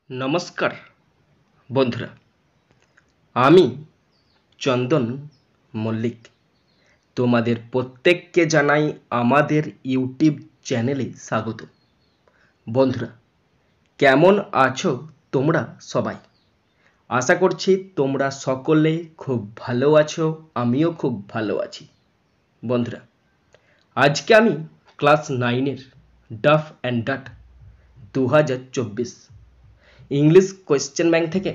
নমস্কার বন্ধুরা, আমি চন্দন মল্লিক তোমাদের প্রত্যেককে জানাই আমাদের ইউটিউব চ্যানেলে স্বাগত। বন্ধুরা, কেমন আছো তোমরা সবাই? আশা করছি তোমরা সকলে খুব ভালো আছো, আমিও খুব ভালো আছি। বন্ধুরা, আজকে আমি ক্লাস 9-এর Duff and Dutt 2024 English question bank থেকে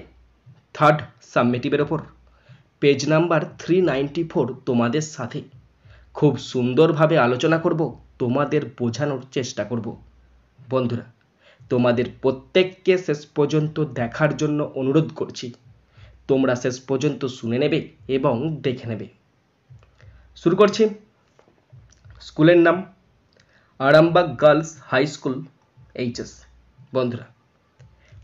থার্ড সাবমিটিভের ওপর পেজ নাম্বার 394 তোমাদের সাথে খুব সুন্দরভাবে আলোচনা করব, তোমাদের বোঝানোর চেষ্টা করব। বন্ধুরা, তোমাদের প্রত্যেককে শেষ পর্যন্ত দেখার জন্য অনুরোধ করছি। তোমরা শেষ পর্যন্ত শুনে নেবে এবং দেখে নেবে। শুরু করছি। স্কুলের নাম Arambagh girls high school HS. বন্ধুরা,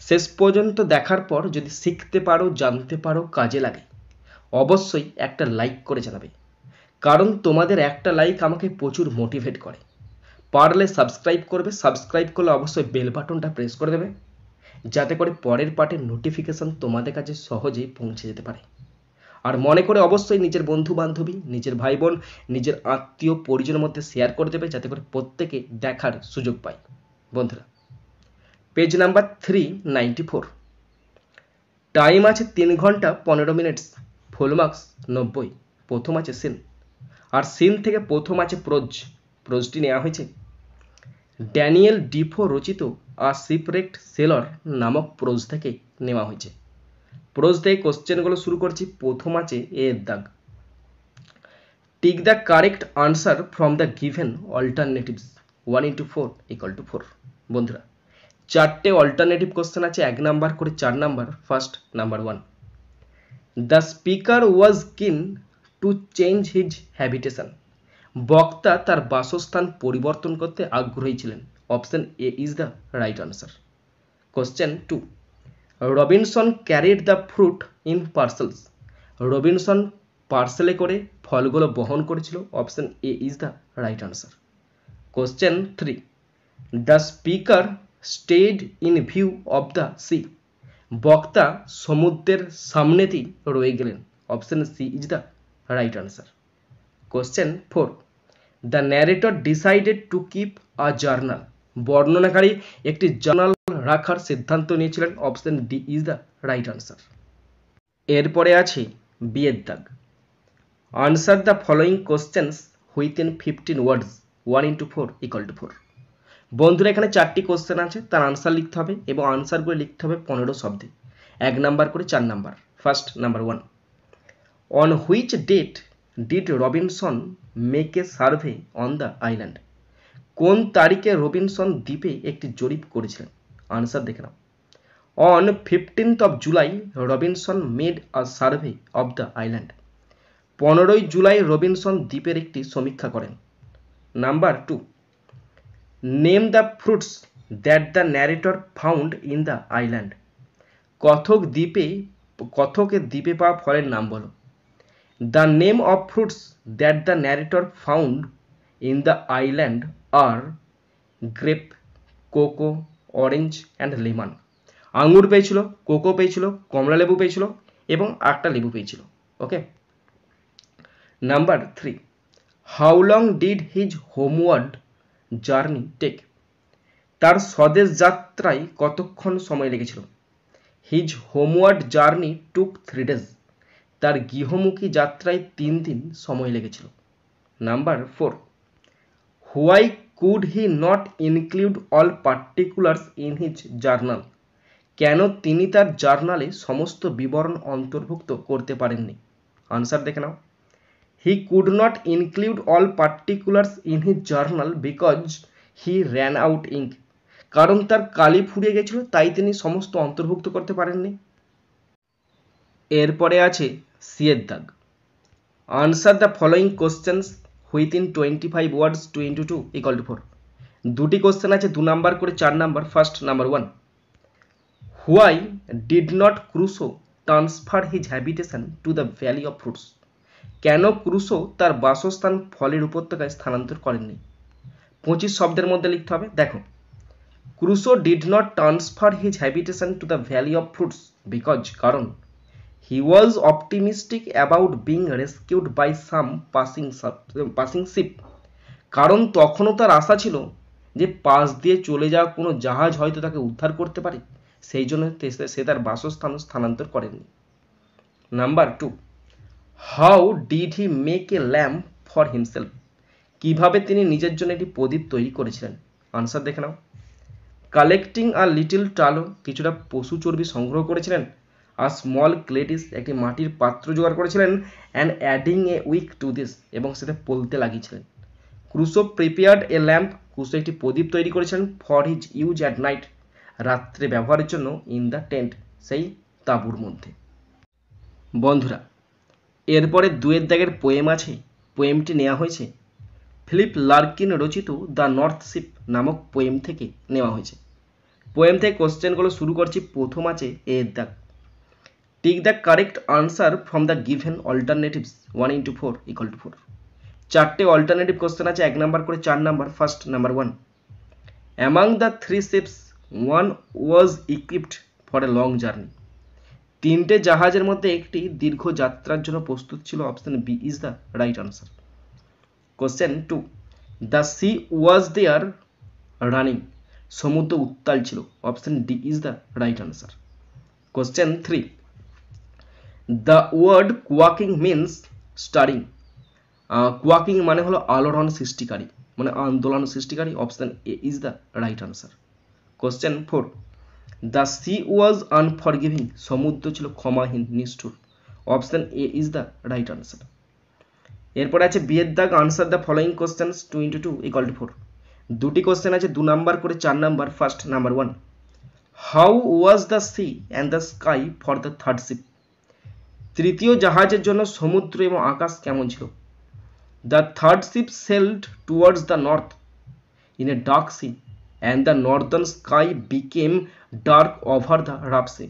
শেষ পর্যন্ত দেখার পর যদি শিখতে পারো, জানতে পারো, কাজে লাগে, অবশ্যই একটা লাইক করে জানাবে, কারণ তোমাদের একটা লাইক আমাকে প্রচুর মোটিভেট করে। পারলে সাবস্ক্রাইব করবে, সাবস্ক্রাইব করলে অবশ্যই বেল বাটনটা প্রেস করে দেবে, যাতে করে পরের পার্টের নোটিফিকেশন তোমাদের কাছে সহজেই পৌঁছে যেতে পারে। আর মনে করে অবশ্যই নিজের বন্ধু বান্ধবী, নিজের ভাই বোন, নিজের আত্মীয় পরিজনের মধ্যে শেয়ার করে দেবে, যাতে করে প্রত্যেকে দেখার সুযোগ পায়। বন্ধুরা, পেজ নাম্বার 394, টাইম আছে 3 ঘন্টা 15 মিনিট, ফুল মার্কস 90। প্রথম আছে সিন, আর সিন থেকে প্রথম আছে প্রোজটি নেওয়া হয়েছে ড্যানিয়েল ডিফো রচিত আ শিপরেক্ট সেলর নামক প্রোজ থেকে নেওয়া হয়েছে। প্রোজ থেকে কোশ্চেনগুলো শুরু করছি। প্রথম আছে এর দাগ, tick the correct answer from the given alternatives 1 into 4 = 4। বন্ধুরা, চারটে অল্টারনেটিভ কোশ্চেন আছে, 1 নাম্বার করে 4 number. First, number 1, the speaker was কিন টু চেঞ্জ হিজ হ্যাবিটেশন। বক্তা তার বাসস্থান পরিবর্তন করতে আগ্রহী ছিলেন। Option A is the right answer. Question 2, Robinson carried the fruit in parcels. Robinson পার্সেলে করে ফলগুলো বহন করেছিল। Option A is the right answer. Question 3, the speaker stayed in view of the sea. বক্তা সমুদ্রের সামনেতেই রয়ে গেলেন। Option C is the right answer. Question 4, the narrator decided to keep a journal. বর্ণনাকারী একটি জার্নাল রাখার সিদ্ধান্ত নিয়েছিলেন। Option D is the right answer. এরপরে আছে বিয়ের দাগ, answer the following questions within 15 words 1 into 4 = 4। বন্ধুরা, এখানে 4টি কোশ্চেন আছে, তার আনসার লিখতে হবে এবং আনসারগুলো লিখতে হবে 15 শব্দে, 1 নাম্বার করে 4 number. First, number 1, on which date did Robinson make a survey on the island. কোন তারিখে রবিনসন দ্বীপে একটি জরিপ করেছিলেন? আনসার দেখে নাও। On 15th of July Robinson made a survey of the island. 15ই জুলাই রবিনসন দ্বীপের একটি সমীক্ষা করেন। Number 2, name the fruits that the narrator found in the island. কথকে দ্বীপে পাওয়া ফলের নাম বলো। The name of fruits that the narrator found in the island আর grape, coco, orange and lemon. আঙুর পেয়েছিল, কোকো পেয়েছিল, কমলা লেবু পেয়েছিল এবং একটা লেবু পেয়েছিল। Okay. Number 3, how long did his homeward journey take. তার স্বদেশ যাত্রায় কতক্ষণ সময় লেগেছিল? His homeward journey took 3 days। তার গৃহমুখী যাত্রায় 3 দিন সময় লেগেছিল। Number 4, why could he not include all particulars in his journal. কেন তিনি তার জার্নালে সমস্ত বিবরণ অন্তর্ভুক্ত করতে পারেননি? আনসার দেখে নাও। He could not include all particulars in his journal because he ran out ink. কারণ তার কালি ফুরিয়ে গেছিল, তাই তিনি সমস্ত অন্তর্ভুক্ত করতে পারেননি। এরপরে আছে সিয়ের দাগ, answer the following questions within 25 words 2 into 2 = 4। দুটি কোশ্চেন আছে, 2 নাম্বার করে 4 number. First, number 1, why did not Crusoe transfer his habitation to the valley of fruits. কেন ক্রুসো তার বাসস্থান ফলের উপত্যকায় স্থানান্তর করেননি? 25 শব্দের মধ্যে লিখতে হবে। দেখো, Crusoe did not transfer his habitation to the valley of fruits because কারণ he was optimistic about being rescued by some passing ship, কারণ তখনও তার আশা ছিল যে পাশ দিয়ে চলে যাওয়া কোনো জাহাজ হয়তো তাকে উদ্ধার করতে পারে, সেই জন্য সে তার বাসস্থান স্থানান্তর করেনি। Number 2, how did he make a lamp for himself, কিভাবে তিনি নিজের জন্য একটি প্রদীপ তৈরি করেছিলেন? আনসার দেখে নাও। কালেক্টিং আ লিটল টালো, কিছুটা পশু চর্বি সংগ্রহ করেছিলেন। আ স্মল ক্লেটিস, একটি মাটির পাত্র জোগাড় করেছিলেন। And adding a wick to this, এবং সেটা পলতে লাগিয়েছিলেন। Crusoe prepared a lamp, Crusoe একটি প্রদীপ তৈরি করেছিলেন। For his use at night, রাত্রে ব্যবহারের জন্য। ইন দ্য টেন্ট, সেই তাঁবুর মধ্যে। বন্ধুরা, এরপরে 2 দাগের পোয়েম আছে, পোয়েমটি নেওয়া হয়েছে ফিলিপ লার্কিন রচিত দ্য নর্থ শিপ নামক পোয়েম থেকে নেওয়া হয়েছে। পোয়েম থেকে কোশ্চেনগুলো শুরু করছি। প্রথম আছে এর দাগ, tick the correct answer from the given alternatives 1 into 4 = 4। 4টে অল্টারনেটিভ কোশ্চেন আছে, 1 নাম্বার করে 4 number. First, number 1, among the 3 ships one was equipped for a long journey, 3টে জাহাজের মধ্যে একটি দীর্ঘ যাত্রার জন্য প্রস্তুত ছিল। Option B is the right answer. Question 2, the sea was there running, সমুদ্র উত্তাল ছিল। Option D is the right answer. Question 3, the word quaking means stirring, quaking মানে হলো আলোড়ন সৃষ্টিকারী, মানে আন্দোলন সৃষ্টিকারী। Option A is the right answer. Question 4, the sea was unforgiving, সমুদ্র ছিল ক্ষমাহীন, নিষ্ঠুর। Option A is the right answer. এরপরে আছে বি এর দাগ, answer the following questions 2 into 2 = 4। 2টি কোশ্চেন আছে, 2 নাম্বার করে 4 number. First, number 1, how was the sea and the sky for the third ship, তৃতীয় জাহাজের জন্য সমুদ্র এবং আকাশ কেমন ছিল? The third ship sailed towards the north in a dark sea and the northern sky became dark over the rough sea,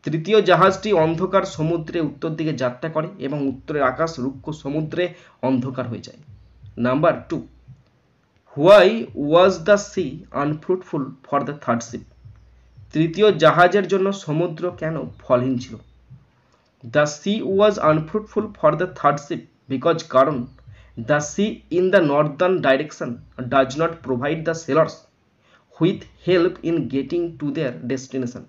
তৃতীয় জাহাজটি অন্ধকার সমুদ্রে উত্তর দিকে যাত্রা করে এবং উত্তরের আকাশ রুক্ষ সমুদ্রে অন্ধকার হয়ে যায়। Number 2, why was the sea unfruitful for the third ship, তৃতীয় জাহাজের জন্য সমুদ্র কেন ফলহীন ছিল? The sea was unfruitful for the third ship because কারণ the sea in the northern direction does not provide the sailors with help in getting to their destination,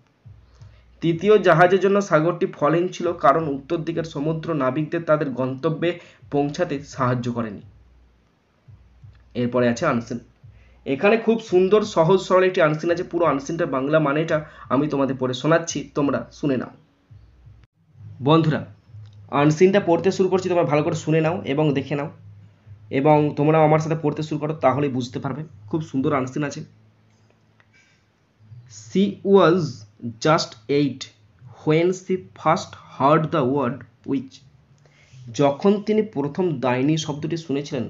তৃতীয় জাহাজের জন্য সাগরটি ফলহীন ছিল কারণ উত্তর দিকের সমুদ্র নাবিকদের তাদের গন্তব্যে পৌঁছাতে সাহায্য করেনি। এরপরে আছে আনসিন। এখানে খুব সুন্দর সহজ সরল একটি আনসিন আছে, পুরো আনসিনটার বাংলা মানেটা আমি তোমাদের পড়ে শোনাচ্ছি, তোমরা শুনে নাও। বন্ধুরা, আনসিনটা পড়তে শুরু করছি, তোমরা ভালো করে শুনে নাও এবং দেখে নাও, এবং তোমরাও আমার সাথে পড়তে শুরু করো, তাহলেই বুঝতে পারবে। খুব সুন্দর আনসিন আছে। She was just 8 when she first heard the word witch, যখন তিনি প্রথম ডাইনি শব্দটি শুনেছিলেন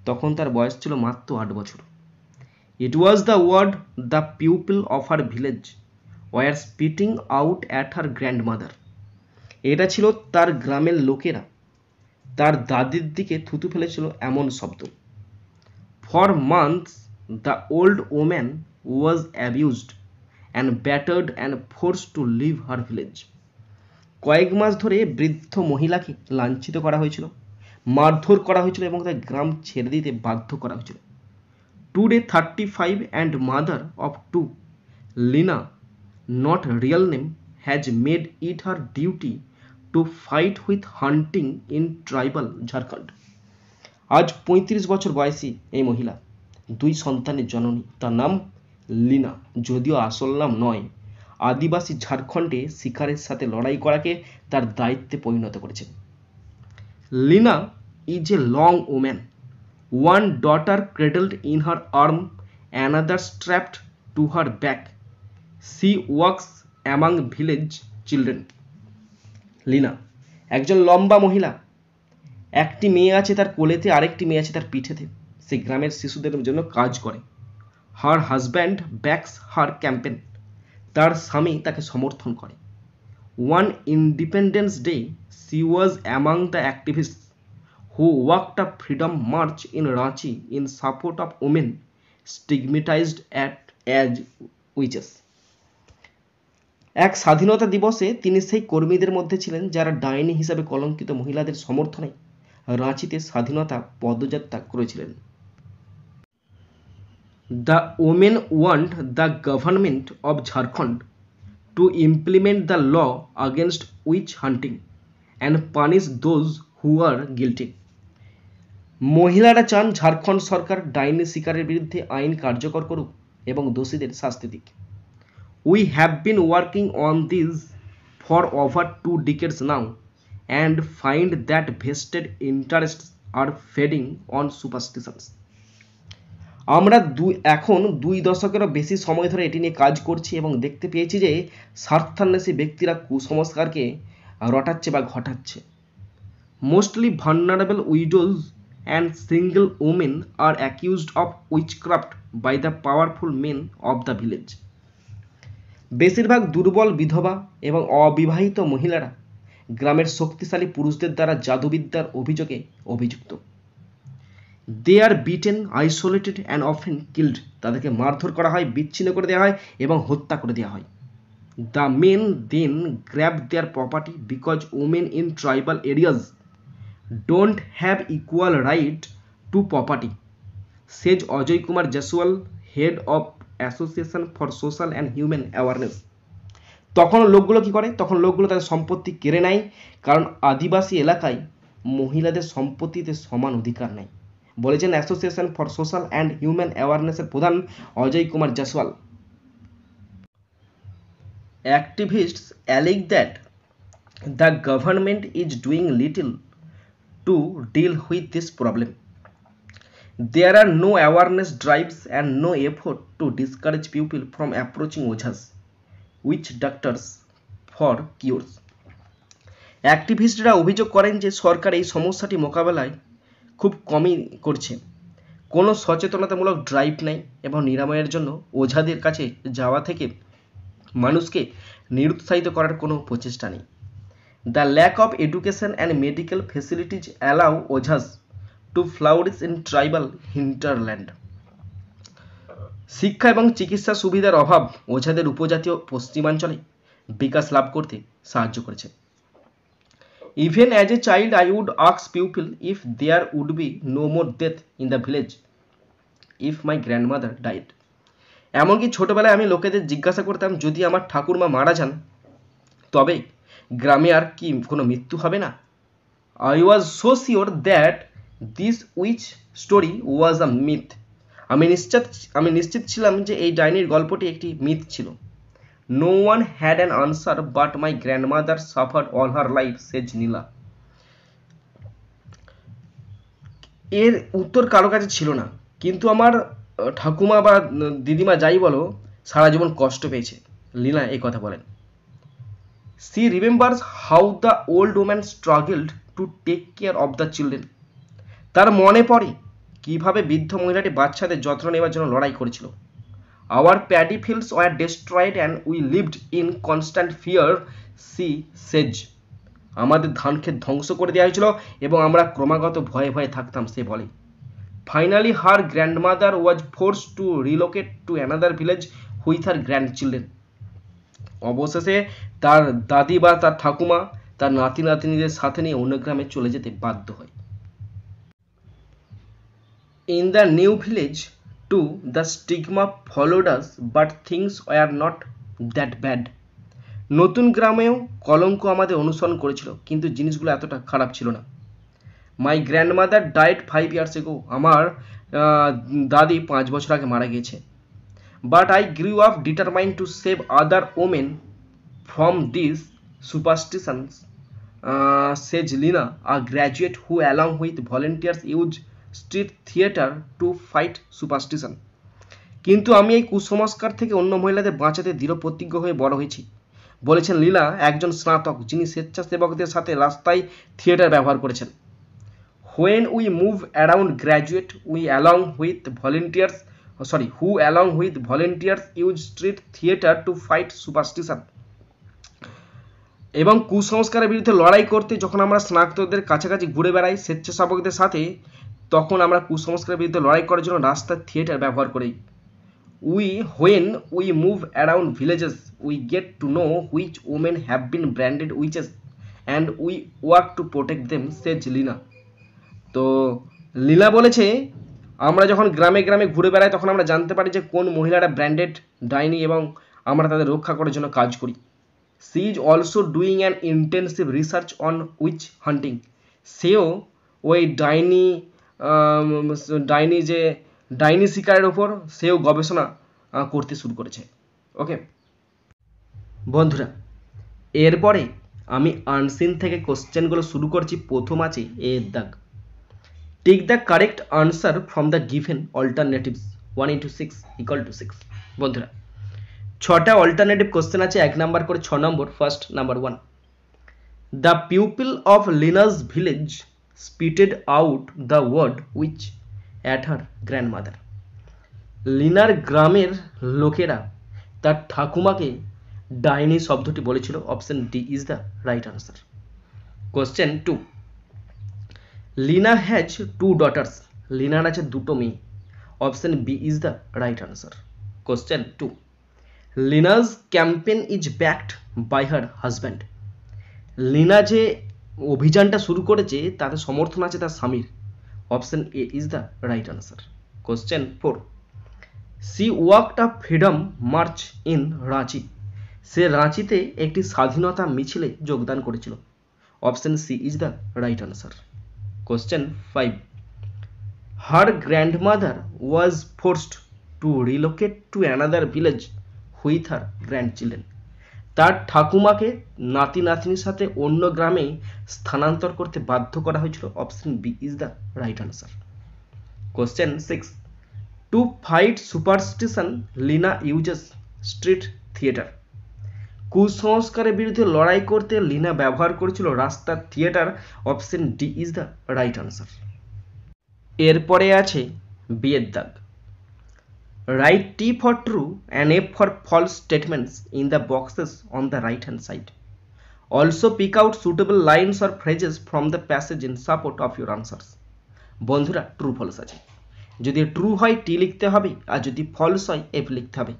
তখন তার বয়স ছিল মাত্র 8 বছর। It was the word the people of her village were spitting out at her grandmother, এটা ছিল তার গ্রামের লোকেরা তার দাদির দিকে থুতু ফেলেছিল এমন শব্দ। For months the old woman was abused and battered and forced to leave her village, কয়েক মাস ধরে বৃদ্ধ মহিলাকে লাঞ্ছিত করা হয়েছিল, মারধর করা হয়েছিল এবং তার গ্রাম ছেড়ে দিতে বাধ্য করা হয়েছিল। Today 35 and mother of 2, Lina, not real name, has made it her duty to fight with hunting in tribal Jharkhand, আজ 35 বছর বয়সী এই মহিলা 2 সন্তানের জননী, তার নাম লিনা, যদিও আসল নাম নয়। আদিবাসী ঝাড়খণ্ডে শিকারের সাথে লড়াই করাকে তার দায়িত্বে পরিণত করেছেন। Lina is a long woman, one daughter cradled in her arm, another strapped to her back. She walks among village children. Lina একজন লম্বা মহিলা, একটি মেয়ে আছে তার কোলেতে, আরেকটি মেয়ে আছে তার পিঠেতে, সে গ্রামের শিশুদের জন্য কাজ করে। Her husband backs her campaign, তার স্বামী তাকে সমর্থন করে। One Independence Day, she was among the activists who walked a freedom march in Ranchi in support of women stigmatized at as witches. এক স্বাধীনতা দিবসে তিনি সেই কর্মীদের মধ্যে ছিলেন যারা ডাইনি হিসাবে কলঙ্কিত মহিলাদের সমর্থনে রাঁচিতে স্বাধীনতা পদযাত্রা করেছিলেন। The women want the government of Jharkhand to implement the law against witch hunting and punish those who are guilty. মহিলারা চান ঝাড়খণ্ড সরকার ডাইনি শিকারের বিরুদ্ধে আইন কার্যকর করুক এবং দোষীদের শাস্তি দিক। We have been working on this for over 2 decades now and find that vested interests are feeding on superstitions. আমরা এখন 2 দশকেরও বেশি সময় ধরে এটি নিয়ে কাজ করছি এবং দেখতে পেয়েছি যে স্বার্থান্বেষী ব্যক্তিরা কুসংস্কারকে রটাচ্ছে বা ঘটাচ্ছে। Mostly vulnerable widows and single women are accused of witchcraft by the powerful men of the village. বেশিরভাগ দুর্বল বিধবা এবং অবিবাহিত মহিলারা গ্রামের শক্তিশালী পুরুষদের দ্বারা জাদুবিদ্যার অভিযোগে অভিযুক্ত। They are beaten, isolated and often killed. তাদেরকে মারধর করা হয়, বিচ্ছিন্ন করে দেওয়া হয় এবং হত্যা করে দেওয়া হয়। The men then grab their property because women in tribal areas don't have equal right to property, says Ajay Kumar Jaiswal, head of association for social and human awareness. তখন লোকগুলো কি করে? তখন লোকগুলো তাদের সম্পত্তি কেড়ে নেয়, কারণ আদিবাসী এলাকায় মহিলাদের সম্পত্তিতে সমান অধিকার নেই, বলেছেন association for social and human অ্যাওয়ারনেসের প্রধান Ajay Kumar Jaiswal. Activists allege that the government is doing little to deal with this problem. There are no awareness drives and no effort to discourage people from approaching ojhas, witch doctors for cures. অ্যাক্টিভিস্টরা অভিযোগ করেন যে সরকার এই সমস্যাটি মোকাবেলায় খুব কমই করছে। কোনো সচেতনতামূলক ড্রাইভ নেই এবং নিরাময়ের জন্য ওঝাদের কাছে যাওয়া থেকে মানুষকে নিরুৎসাহিত করার কোনো প্রচেষ্টা নেই। The lack of education and medical facilities allow ojhas to flourish in tribal hinterland. শিক্ষা এবং চিকিৎসা সুবিধার অভাব ওঝাদের উপজাতীয় পশ্চিমাঞ্চলে বিকাশ লাভ করতে সাহায্য করেছে। Even as a child I would ask people if there would be no more death in the village if my grandmother died. এমনকি ছোটবেলায় আমি লোকেদের জিজ্ঞাসা করতাম, যদি আমার ঠাকুরমা মারা যান তবে গ্রামে আর কি কোনো মৃত্যু হবে না? I was so sure that this which story was a myth. আমি নিশ্চিত ছিলাম যে এই ডাইনির গল্পটি একটি মিথ ছিল। No one had an answer but my grandmother suffered all her life, says Nila. এর উত্তর কারো কাছে ছিল না, কিন্তু আমার ঠাকুমা বা দিদিমা যাই বলো সারা জীবন কষ্ট পেয়েছে, লীলা এই কথা বলেন। She remembers how the old woman struggled to take care of the children. তার মনে পড়ে কিভাবে বৃদ্ধ মহিলাটি বাচ্চাদের যত্ন নেওয়ার জন্য লড়াই করেছিল। Our paddy fields were destroyed and we lived in constant fear, she says. আমাদের ধান ক্ষেত ধ্বংস করে দেওয়া হয়েছিল এবং আমরা ক্রমাগত ভয়ে ভয়ে থাকতাম, সে বলে। Finally her grandmother was force to relocate to another village with her grand children. অবশেষে তার দাদি বা তার ঠাকুমা তার নাতি নাতনিদের সাথে নিয়ে অন্য গ্রামে চলে যেতে বাধ্য হয়। In the new village too, the stigma followed us, but things were not that bad. নতুন গ্রামেও কলঙ্ক আমাদের অনুসরণ করেছিল, কিন্তু জিনিসগুলো এতটা খারাপ ছিল না। মাই গ্র্যান্ডমাদার ডাইড 5 years ago. আমার দাদি 5 বছর আগে মারা গিয়েছে। But I grew up determined to save other women from this superstitions, Sage Lina, a graduate who along with volunteers use street theatre to fight superstition. কিন্তু আমি এই কুসংস্কার থেকে অন্য মহিলাদের বাঁচাতে দৃঢ় প্রতিজ্ঞ হয়ে বড় হয়েছি, বলেছেন লীলা, একজন স্নাতক যিনি স্বেচ্ছাসেবকদের সাথে রাস্তায় থিয়েটার ব্যবহার করেছেন। When we move around graduate we along with volunteers who along with volunteers use street theatre to fight superstition. এবং কুসংস্কারের বিরুদ্ধে লড়াই করতে যখন আমরা স্নাতকদের কাছাকাছি ঘুরে বেড়াই স্বেচ্ছাসেবকদের সাথে, তখন আমরা কুসংস্কারের বিরুদ্ধে লড়াই করার জন্য রাস্তার থিয়েটার ব্যবহার করি। when we move around villages we get to know which women have been branded witches and we work to protect them, says Lina. তো লীনা বলেছে আমরা যখন গ্রামে গ্রামে ঘুরে বেড়াই তখন আমরা জানতে পারি যে কোন মহিলারা ব্র্যান্ডেড ডাইনি এবং আমরা তাদের রক্ষা করার জন্য কাজ করি। She is also doing an intensive research on witch hunting. সেও ওই ডাইনি শিকারের ওপর সেও গবেষণা করতে শুরু করেছে। ওকে বন্ধুরা, এরপরে আমি আনসিন থেকে কোশ্চেনগুলো শুরু করছি। প্রথম আছে এর দাগ। Take the correct answer from the given alternatives 1 into 6 = 6। বন্ধুরা 6টা অল্টারনেটিভ কোশ্চেন আছে, 1 নাম্বার করে 6 number. First number 1, the people of Leena's village spitted out the word witch at her grandmother. লিনার গ্রামের লোকেরা তার ঠাকুমাকে ডাইনি শব্দটি বলেছিল। Option D is the right answer. Question 2, Leena has 2 daughters. লিনার আছে 2টো মেয়ে। Option B is the right answer. Question 2, Leena's campaign is backed by her husband. Leena যে অভিযানটা শুরু করেছে তাতে সমর্থন আছে তার স্বামীর। Option A is the right answer. Question 4, she walked a freedom march in Ranchi. সে রাঁচিতে একটি স্বাধীনতা মিছিলে যোগদান করেছিল। Option C is the right answer. Question 5, her grandmother was forced to relocate to another village with her grandchildren. তার ঠাকুমাকে নাতি নাতনির সাথে অন্য গ্রামে স্থানান্তর করতে বাধ্য করা হয়েছিল। Option B is the right answer. Question 6, to fight superstition Lina uses street theatre. কুসংস্কারের বিরুদ্ধে লড়াই করতে লিনা ব্যবহার করেছিল রাস্তার theatre. Option D is the right answer. এরপরে আছে বিয়ের দাগ। Write T for true and F for false statements in the boxes on the right hand side. Also pick out suitable lines or phrases from the passage in support of your answers. বন্ধুরা true false আছে। যদি true হয় টি লিখতে হবে, আর যদি false হয় F লিখতে হবে,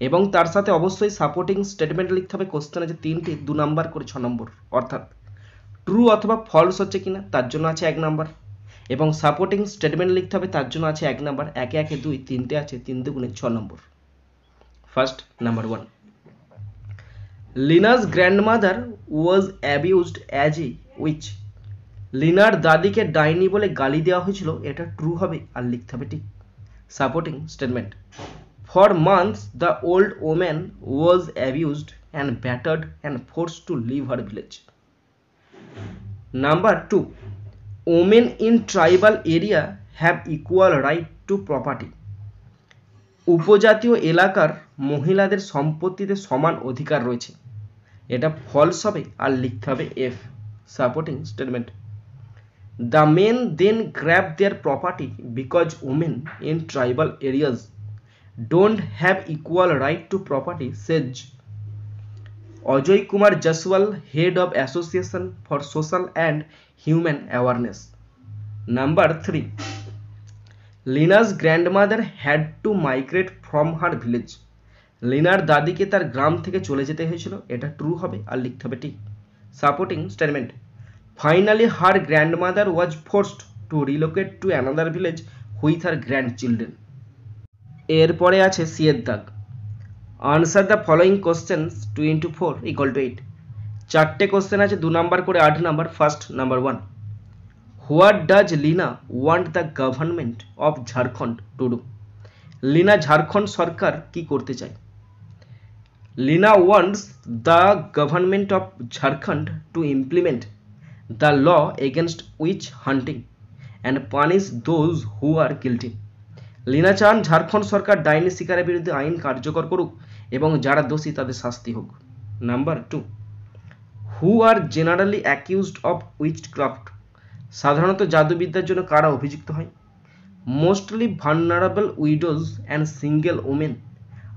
এবং তার সাথে অবশ্যই সাপোর্টিং স্টেটমেন্ট লিখতে হবে। কোশ্চেন আছে 3টি, 2 নাম্বার করে 6 নম্বর। অর্থাৎ ট্রু অথবা ফলস হচ্ছে কিনা তার জন্য আছে 1 নাম্বার, এবং সাপোর্টিং স্টেটমেন্ট লিখতে হবে তার জন্য আছে 1 নাম্বার। 1 1 2 3টে আছে, 3 2 6 number. First number 1, Leena's grandmother was abused as a witch. লিনার দাদিকে ডাইনি বলে গালি দেওয়া হয়েছিল। এটা ট্রু হবে আর লিখতে হবে ঠিক। Supporting statement, for months the old woman was abused and battered and forced to leave her village. Number 2, women in tribal area have equal right to property. উপজাতীয় এলাকার মহিলাদের সম্পত্তিতে সমান অধিকার রয়েছে। এটা ফলস হবে আর লিখতে হবে F. Supporting statement, the men then grab their property because women in tribal areas don't have equal right to property, says Ajay Kumar Jaiswal, head of association for social and human awareness. Number 3, Lina's grandmother had to migrate from her village. লিনার দাদিকে তার গ্রাম থেকে চলে যেতে হয়েছিল। এটা true হবে আর লিখতে হবে ঠিক। Supporting statement, finally her grandmother was forced to relocate to another village with her grandchildren. এরপরে আছে সি এর দাগ। Answer the following questions 2 into 4 = 8। 4টে কোশ্চেন আছে, 2 নাম্বার করে 8 number. First number 1, what does Leena want the government of Jharkhand to do. Leena Jharkhand সরকার কি করতে চায়? Leena wants the government of Jharkhand to implement the law against witch hunting and punish those who are guilty. Lina চান ঝাড়খণ্ড সরকার ডাইনি শিকারের বিরুদ্ধে আইন কার্যকর করুক এবং যারা দোষী তাদের শাস্তি হোক। Number 2, who are generally accused of witchcraft. সাধারণত জাদুবিদ্যার জন্য কারা অভিযুক্ত হয়? Mostly vulnerable widows and single women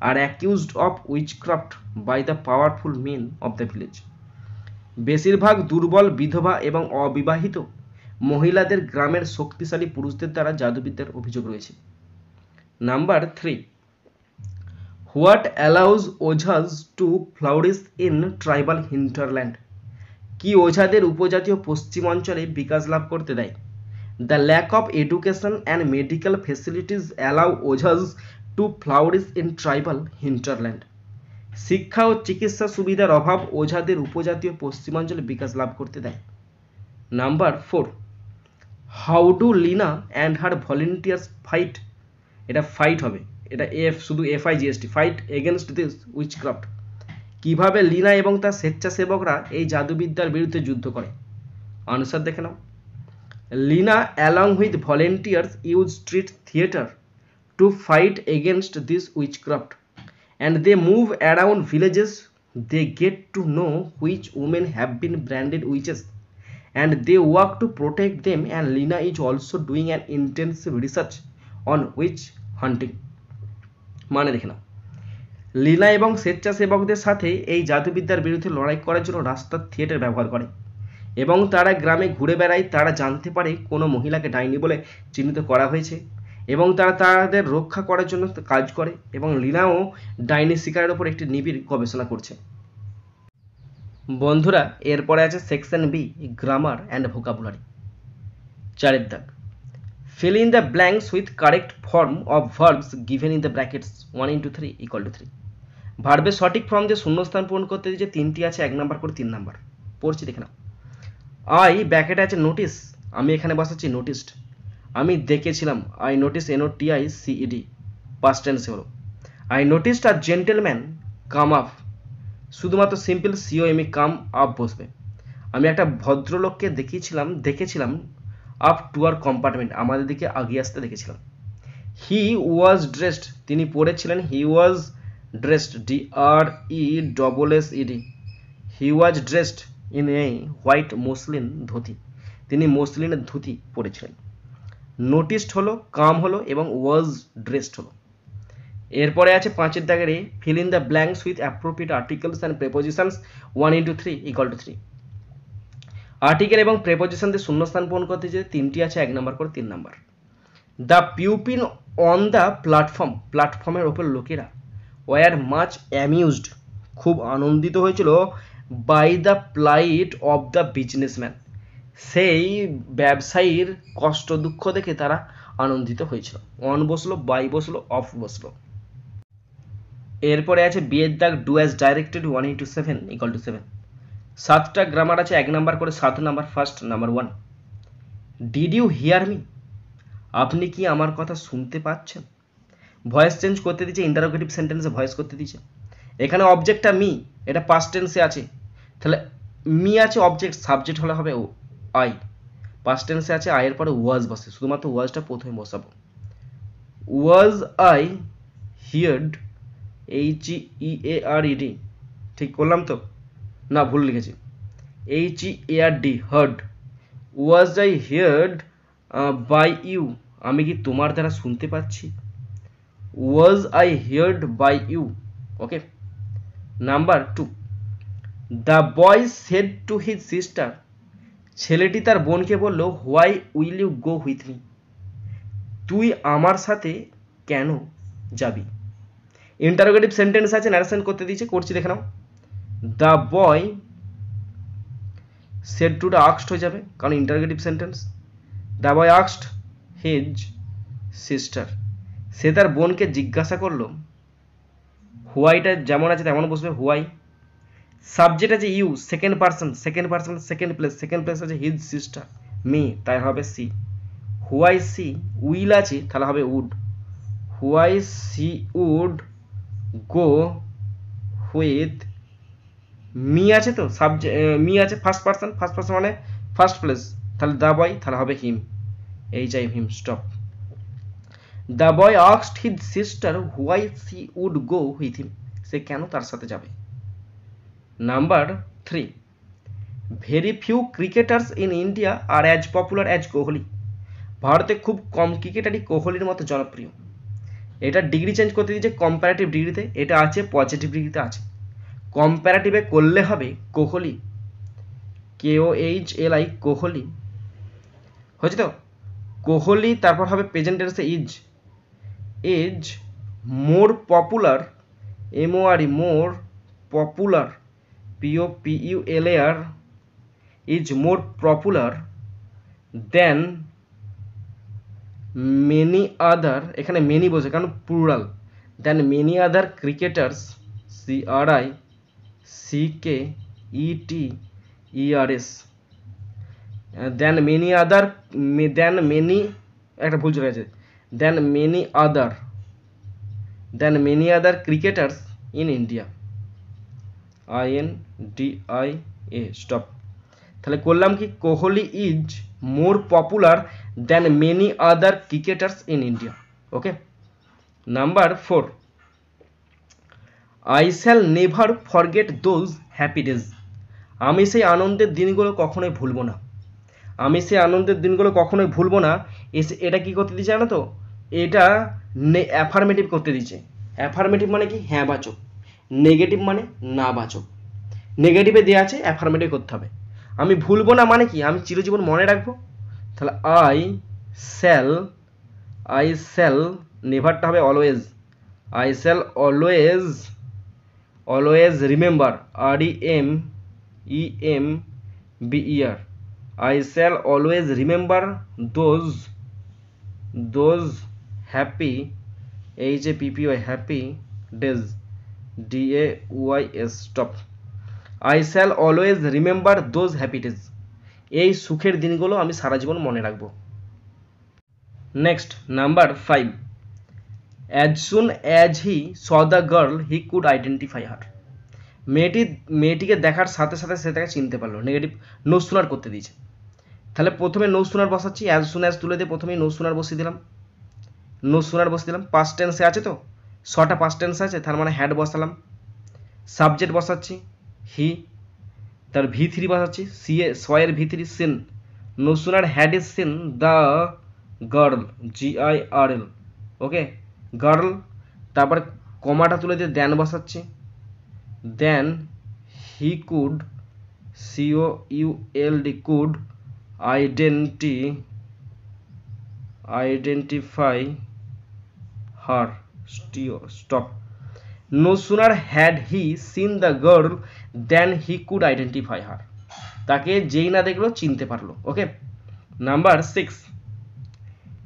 are accused of witchcraft by the powerful men of the village. বেশিরভাগ দুর্বল, বিধবা এবং অবিবাহিত মহিলাদের গ্রামের শক্তিশালী পুরুষদের দ্বারা জাদুবিদ্যার অভিযোগ রয়েছে। Number 3, what allows ojhas to flourish in tribal hinterland? কি ওঝাদের উপজাতীয় পশ্চিমাঞ্চলে বিকাশ লাভ করতে দেয়? The lack of education and medical facilities allow ojhas to flourish in tribal hinterland. শিক্ষা ও চিকিৎসা সুবিধার অভাব ওঝাদের উপজাতীয় পশ্চিমাঞ্চলে বিকাশ লাভ করতে দেয়। Number 4, how do Lina and her volunteers fight? এটা ফাইট হবে, এটা শুধু FIGST, fight against this witchcraft. কিভাবে লিনা এবং তার স্বেচ্ছাসেবকরা এই জাদুবিদ্যার বিরুদ্ধে যুদ্ধ করে? আনসার দেখে নাও। Leena along with volunteers use street theatre to fight against this witchcraft, and they move around villages. They get to know which women have been branded witches, and they work to protect them. And Lina is also doing an intensive research on witch hunting. মানে দেখে নাও, লীনা এবং স্বেচ্ছাসেবকদের সাথে এই জাদুবিদ্যার বিরুদ্ধে লড়াই করার জন্য রাস্তার থিয়েটার ব্যবহার করে এবং তারা গ্রামে ঘুরে বেড়ায়। তারা জানতে পারে কোনো মহিলাকে ডাইনি বলে চিহ্নিত করা হয়েছে এবং তারা তাদের রক্ষা করার জন্য কাজ করে, এবং লীনাও ডাইনি শিকারের ওপর একটি নিবিড় গবেষণা করছে। বন্ধুরা, এরপরে আছে section B, grammar and vocabulary. 4 দাগ, fill in the blanks with correct form of verbs given in the brackets 1 into 3 equal to 3। ভার্বের সঠিক ফর্ম দিয়ে শূন্যস্থান পূরণ করতে দিয়েছে, 3টি আছে, 1 নাম্বার করে 3 নাম্বার। পড়ছি দেখে নাও। আই ব্র্যাকেটে আছে নোটিস, আমি এখানে বসাচ্ছি নোটিসড। আমি দেখেছিলাম, আই নোটিস, NOTICED, পাস্ট টেন্সে হলো। I noticed a gentleman come up, শুধুমাত্র সিম্পল COME কাম আপ বসবে। আমি একটা ভদ্রলোককে দেখেছিলাম আপ টু আর কম্পার্টমেন্ট, আমাদের দিকে আগিয়ে আসতে দেখেছিলাম। হি ওয়াজ ড্রেসড, তিনি পরেছিলেন, he was dressed, DRESSED, he was dressed in a white muslin dhoti, তিনি মসলিনের ধুতি পরেছিলেন। নোটিসড হলো, কাম হলো এবং ওয়াজ ড্রেসড হলো। এরপরে আছে 5 দাগের A, fill in the blanks with appropriate articles and prepositions 1 into 3 equal to 3। Article এবং প্রেপোজিশন দিয়ে শূন্যস্থান পূরণ করতে যে 3টি আছে, 1 নাম্বার করে 3 number. The pupil on the platform, প্ল্যাটফর্মের ওপর লোকেরা, ওয়ার মাচ অ্যামিউজড, খুব আনন্দিত হয়েছিল, by the plight of the businessman, সেই ব্যবসায়ীর কষ্ট দুঃখ দেখে তারা আনন্দিত হয়েছিল। অন বসলো, বাই বসলো, অফ বসলো। এরপরে আছে বিয়ের দাগ, do as directed 1 into 7 equal to 7। 7টা গ্রামার আছে, 1 নাম্বার করে 7 number. First number 1, did you hear me, আপনি কি আমার কথা শুনতে পাচ্ছেন? ভয়েস চেঞ্জ করতে দিচ্ছে, ইন্টারোগেটিভ সেন্টেন্সে ভয়েস করতে দিচ্ছে। এখানে অবজেক্টটা মি, এটা পাস্ট টেন্সে আছে, তাহলে মি আছে অবজেক্ট, সাবজেক্ট হলে হবে আই। পাস্ট টেন্সে আছে, আয়ের পরে ওয়াজ বসে, শুধুমাত্র ওয়াজটা প্রথমে বসাবো। ওয়াজ আই হিয়ার্ড, HEARED, ঠিক করলাম তো? না, ভুল লিখেছি, HEARD, heard. Was I heard by you, আমি কি তোমার দ্বারা শুনতে পাচ্ছি? Was I heard by you. Okay. Number 2, the boy said to his sister, ছেলেটি তার বোনকে বলল, why will you go with me, তুই আমার সাথে কেন যাবি? ইন্টারোগেটিভ সেন্টেন্স আছে, ন্যারেশন করতে দিয়েছে, করছি দেখে নাও। দ্য বয় সেড টুটা আক্সড হয়ে যাবে, কারণ ইন্টারোগেটিভ সেন্টেন্স। দ্য বয় আক্সড হিজ সিস্টার, সে তার বোনকে জিজ্ঞাসা করলো, হোয়াইটা যেমন আছে তেমন বসবে, হোয়াই। সাবজেক্ট আছে you, second person, second place আছে হিজ সিস্টার, মি, তাই হবে সি। হোয়াই সি, উইল আছে, তাহলে হবে would, why she would go with me, আছে তো সাবজেক্ট, মি আছে ফার্স্ট পার্সন মানে ফার্স্ট প্লেস, তাহলে দ্য বয়, তাহলে হবে him, him, stop. The boy asked his sister why she would go with him, সে কেন তার সাথে যাবে। Number 3, very few cricketers in India are as popular as Kohli, ভারতে খুব কম ক্রিকেটারই কোহলির মতো জনপ্রিয়। এটা ডিগ্রি চেঞ্জ করতে দিয়েছে কম্পারেটিভ ডিগ্রিতে, এটা আছে পজিটিভ ডিগ্রিতে আছে। কম্পারেটিভে করলে হবে কোহলি, KOHLI, কোহলি হয়েছে তো। কোহলি, তারপর হবে প্রেজেন্ট টেন্সে is more popular MORE more popular, POPULAR is more popular than many other, এখানে many বসে কারণ plural, than many other cricketers, CRICKETERS, than many other, than many, একটা ভুল চলে গেছে, than many other cricketers in India, INDIA, stop. তাহলে করলাম কি, Kohli is more popular than many other cricketers in India. Okay, number 4, I shall never forget those happy days, আমি সেই আনন্দের দিনগুলো কখনোই ভুলবো না, আমি সেই আনন্দের দিনগুলো কখনোই ভুলবো না। এটা কি করতে দিচ্ছে জানো তো, এটা অ্যাফার্মেটিভ করতে দিচ্ছে। অ্যাফার্মেটিভ মানে কি, হ্যাঁ বাচক, নেগেটিভ মানে না বাচক। নেগেটিভে দেওয়া আছে, অ্যাফার্মেটিভ করতে হবে। আমি ভুলবো না মানে কি, আমি চিরজীবন মনে রাখবো। তাহলে আই শ্যাল, নেভারটা হবে always, I shall always remember, REMEMBER, I shall always remember those happy, happy days, DAYS, stop. I shall always remember those happy days, এই সুখের দিনগুলো আমি সারা জীবন মনে রাখবো। Next, number 5, as soon as he saw the girl he could identify her, মেয়েটিকে দেখার সাথে সাথে সে তাকে চিনতে পারলো। নেগেটিভ, নো সুনার করতে দিয়েছে। তাহলে প্রথমে নো সুনার বসাচ্ছি, অ্যাজ সুন অ্যাজ তুলে দিয়ে প্রথমেই নো সুনার বসিয়ে দিলাম, পাস্ট টেন্সে আছে তো, শটা পাস্ট টেন্স আছে, তার মানে হ্যাড বসালাম। সাবজেক্ট বসাচ্ছি হি, তার V3 বসাচ্ছি, সয়ের V3 seen, no sooner had is seen the girl, GIRL, okay, girl. তারপরে কমাটা তুলে দিয়ে দেন বসাচ্ছি, then he could, COULD, could identify her, stop. No sooner had he seen the girl than he could identify her, তাকে যেই না দেখলো চিনতে পারলো। ওকে, number 6,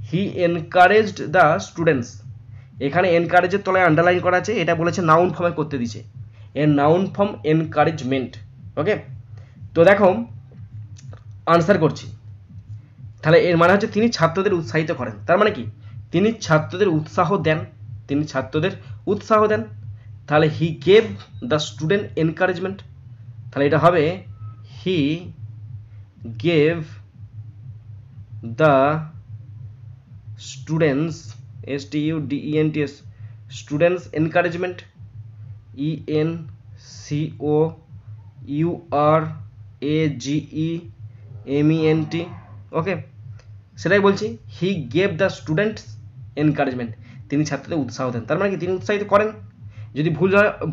he encouraged the students, এখানে এনকারেজের তলায় আন্ডারলাইন করা আছে, এটা বলেছে নাউন ফর্মে করতে দিছে, এর নাউন ফর্ম এনকারেজমেন্ট। ওকে, তো দেখো আনসার করছি। তাহলে এর মানে হচ্ছে তিনি ছাত্রদের উৎসাহিত করেন, তার মানে কি, তিনি ছাত্রদের উৎসাহ দেন। তাহলে he gave the student encouragement, তাহলে এটা হবে he gave the students, STUDENTS, students encouragement, ENCOURAGEMENT। ওকে, সেটাই বলছি, he gave the students encouragement, তিনি ছাত্রদের উৎসাহ দেন, তার মানে কি তিনি উৎসাহিত করেন। যদি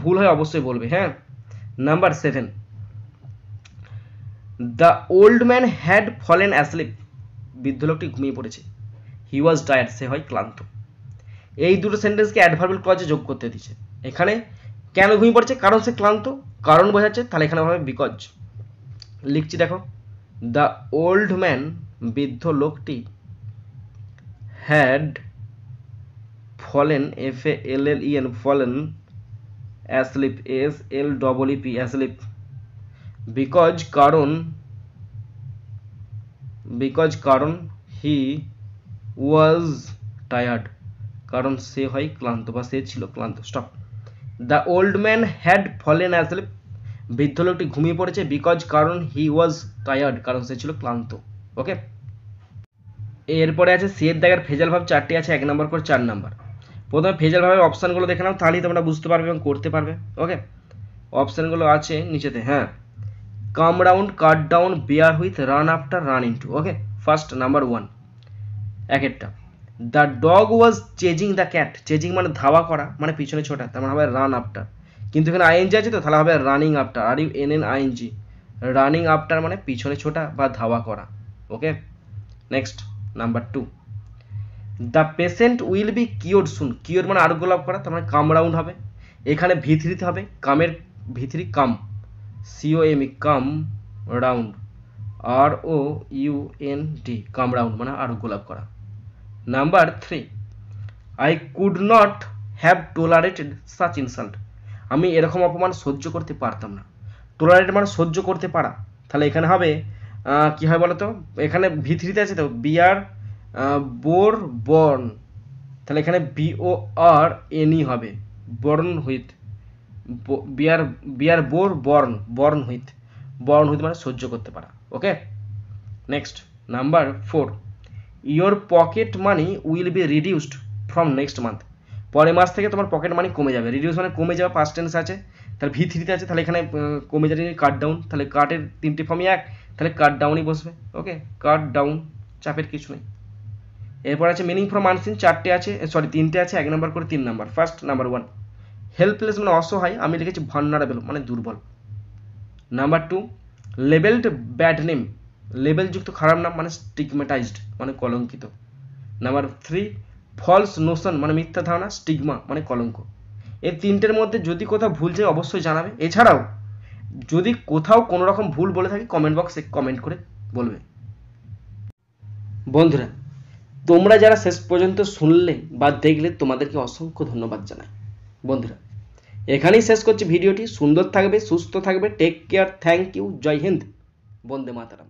ভুল হয় অবশ্যই বলবে। হ্যাঁ, number 7, the old man had fallen asleep, বৃদ্ধ লোকটি ঘুমিয়ে পড়েছে। হি ওয়াজ টায়ার্ড, সে হয় ক্লান্ত। এই দুটো সেন্টেন্সকে অ্যাডভার্বিয়াল ক্লজে যোগ করতে দিচ্ছে। এখানে কেন ঘুমিয়ে পড়েছে, কারণ সে ক্লান্ত, কারণ বোঝাচ্ছে, তাহলে এখানে হবে বিকজ। লিখছি দেখো, দ্য ওল্ড ম্যান, বৃদ্ধ লোকটি, had fallen, FALLEN, fallen, asleep, SLEEP, asleep, because কারণ হি ওয়াজ টায়ার্ড, কারণ সে হয় ক্লান্ত বা সে ছিল ক্লান্ত। Stop. The old man had fallen asleep, বৃদ্ধ লোকটি ঘুমিয়ে পড়েছে, বিকজ কারণ হি ওয়াজ টায়ার্ড, কারণ সে ছিল ক্লান্ত। ওকে, এরপরে আছে সি এর দাগের ফেজাল ভাব 4টি আছে, 1 নম্বর করে 4 নম্বর। প্রথমে ফেজাল ভাবের অপশানগুলো দেখে নাও, তাহলেই তোমরা বুঝতে পারবে এবং করতে পারবে। ওকে, অপশানগুলো আছে নিচেতে। হ্যাঁ, come round, cut down, bear with, run after, run into. Okay, first number 1 এক একটা। The dog was chasing the cat, chasing মানে ধাওয়া করা, মানে পিছনে ছোটা, তার মানে হবে রান আফটার। কিন্তু এখানে আইএনজি আছে তো, তাহলে হবে running after, RUNNING, running after মানে পিছনে ছোটা বা ধাওয়া করা। Okay, next number 2, the patient will be cure soon, cure মানে আরোগ্য লাভ করা, তার মানে কাম রাউন্ড হবে। এখানে ভি3 হবে, কামের ভি3 come, COME come round, ROUND come round মানে আরো গোলাপ করা। Number 3, I could not have tolerated such insult, আমি এরকম অপমান সহ্য করতে পারতাম না। টলারেট মানে সহ্য করতে পারা, তাহলে এখানে হবে কি হয় বলতো, এখানে ভি3তে আছে তো বিয়ার বোর বর্ন, তাহলে এখানে BORN হবে, borne with, bear bear bore borne, borne with মানে সহ্য করতে পারা। Okay, next number 4, your pocket money will be reduced from next month, পরের মাস থেকে তোমার পকেট মানি কমে যাবে। রিডিউস মানে কমে যাওয়া, পাস্ট টেন্স আছে, তাহলে ভি3তে আছে, তাহলে এখানে কমে যাবে কাট ডাউন, তাহলে কাটের 3টে ফর্মই এক, তাহলে কাট ডাউনই বসবে। ওকে, কাট ডাউন, চাপের কিছু নেই। এরপর আছে মিনিং ফ্রম আনসিন, 4টে আছে, সরি 3টে আছে, 1 নাম্বার করে 3 নাম্বার। ফার্স্ট নাম্বার 1, হেল্পলেস মানে অসহায়, আমি লিখেছি ভালনারেবল মানে দুর্বল। Number 2, labelled bad name, label যুক্ত খারাপ নাম মানে স্টিগমাটাইজড মানে কলঙ্কিত। নাম্বার 3, ফলস নোশন মানে মিথ্যা ধারণা, স্টিগমা মানে কলঙ্ক। এই 3টের মধ্যে যদি কোথাও ভুল যায় অবশ্যই জানাবে। এছাড়াও যদি কোথাও কোনো রকম ভুল বলে থাকি কমেন্ট বক্সে কমেন্ট করে বলবে। বন্ধুরা, তোমরা যারা শেষ পর্যন্ত শুনলে বা দেখলে তোমাদেরকে অসংখ্য ধন্যবাদ জানাই। বন্ধুরা, এখানেই শেষ করছি ভিডিওটি। সুন্দর থাকবে, সুস্থ থাকবে, টেক কেয়ার, থ্যাংক ইউ, জয় হিন্দ, বন্দে মাতরম।